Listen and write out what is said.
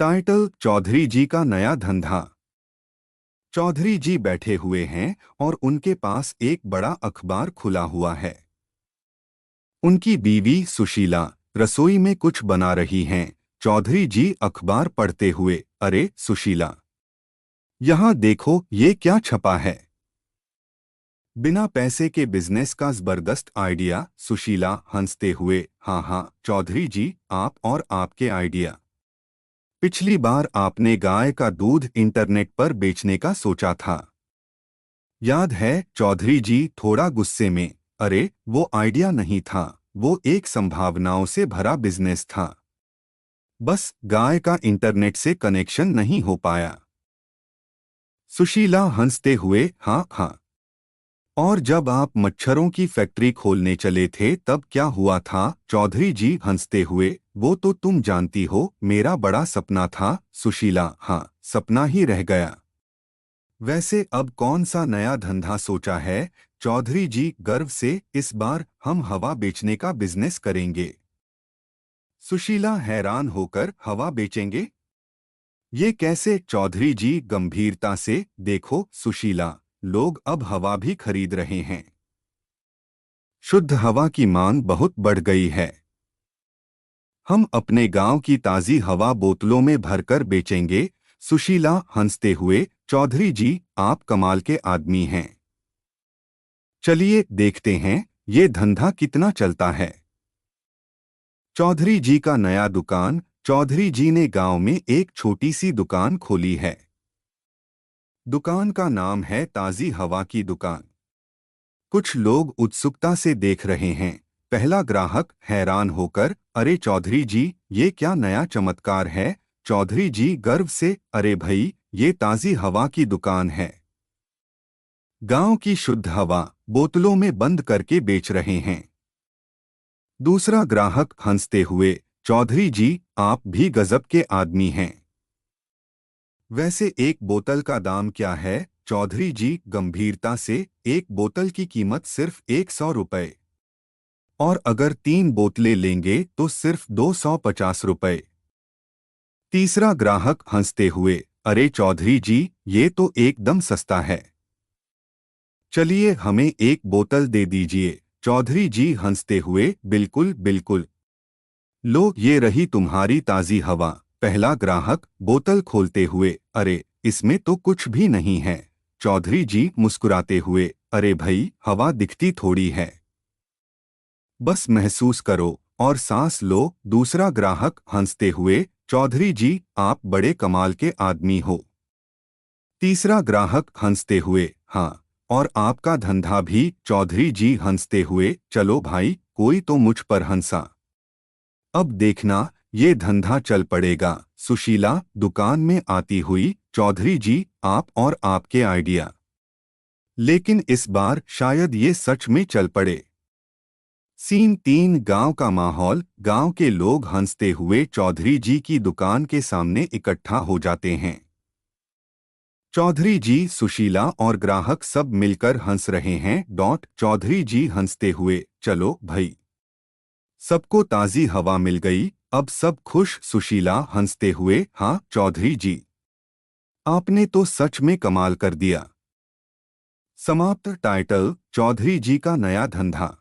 Title: Chaudhary जी का नया धंधा। चौधरी जी बैठे हुए हैं और उनके पास एक बड़ा अखबार खुला हुआ है। उनकी बीवी सुशीला रसोई में कुछ बना रही हैं। चौधरी जी अखबार पढ़ते हुए, अरे सुशीला, यहाँ देखो ये क्या छपा है। बिना पैसे के बिजनेस का जबरदस्त आइडिया। सुशीला हंसते हुए, हाँ हाँ चौधरी जी, आप और आपके आइडिया। पिछली बार आपने गाय का दूध इंटरनेट पर बेचने का सोचा था, याद है? चौधरी जी थोड़ा गुस्से में, अरे वो आइडिया नहीं था, वो एक संभावनाओं से भरा बिजनेस था। बस गाय का इंटरनेट से कनेक्शन नहीं हो पाया। सुशीला हंसते हुए, हाँ हाँ। और जब आप मच्छरों की फैक्ट्री खोलने चले थे तब क्या हुआ था? चौधरी जी हंसते हुए, वो तो तुम जानती हो, मेरा बड़ा सपना था। सुशीला, हाँ सपना ही रह गया। वैसे अब कौन सा नया धंधा सोचा है? चौधरी जी गर्व से, इस बार हम हवा बेचने का बिजनेस करेंगे। सुशीला हैरान होकर, हवा बेचेंगे? ये कैसे? चौधरी जी गंभीरता से, देखो सुशीला, लोग अब हवा भी खरीद रहे हैं। शुद्ध हवा की मांग बहुत बढ़ गई है। हम अपने गांव की ताज़ी हवा बोतलों में भरकर बेचेंगे। सुशीला हंसते हुए, चौधरी जी आप कमाल के आदमी हैं। चलिए देखते हैं ये धंधा कितना चलता है। चौधरी जी का नया दुकान। चौधरी जी ने गांव में एक छोटी सी दुकान खोली है। दुकान का नाम है ताज़ी हवा की दुकान। कुछ लोग उत्सुकता से देख रहे हैं। पहला ग्राहक हैरान होकर, अरे चौधरी जी, ये क्या नया चमत्कार है? चौधरी जी गर्व से, अरे भई, ये ताज़ी हवा की दुकान है। गांव की शुद्ध हवा बोतलों में बंद करके बेच रहे हैं। दूसरा ग्राहक हंसते हुए, चौधरी जी आप भी गजब के आदमी हैं। वैसे एक बोतल का दाम क्या है? चौधरी जी गंभीरता से, एक बोतल की कीमत सिर्फ 100 रुपये। और अगर 3 बोतलें लेंगे तो सिर्फ 250 रुपये। तीसरा ग्राहक हंसते हुए, अरे चौधरी जी, ये तो एकदम सस्ता है। चलिए हमें एक बोतल दे दीजिए। चौधरी जी हंसते हुए, बिल्कुल बिल्कुल। लो ये रही तुम्हारी ताज़ी हवा। पहला ग्राहक बोतल खोलते हुए, अरे इसमें तो कुछ भी नहीं है। चौधरी जी मुस्कुराते हुए, अरे भाई, हवा दिखती थोड़ी है, बस महसूस करो और सांस लो। दूसरा ग्राहक हंसते हुए, चौधरी जी आप बड़े कमाल के आदमी हो। तीसरा ग्राहक हंसते हुए, हाँ, और आपका धंधा भी। चौधरी जी हंसते हुए, चलो भाई, कोई तो मुझ पर हंसा। अब देखना ये धंधा चल पड़ेगा। सुशीला दुकान में आती हुई, चौधरी जी आप और आपके आइडिया। लेकिन इस बार शायद ये सच में चल पड़े। सीन 3, गांव का माहौल। गांव के लोग हंसते हुए चौधरी जी की दुकान के सामने इकट्ठा हो जाते हैं। चौधरी जी, सुशीला और ग्राहक सब मिलकर हंस रहे हैं। चौधरी जी हंसते हुए, चलो भाई, सबको ताज़ी हवा मिल गई, अब सब खुश। सुशीला हंसते हुए, हाँ चौधरी जी, आपने तो सच में कमाल कर दिया। समाप्त। टाइटल: चौधरी जी का नया धंधा।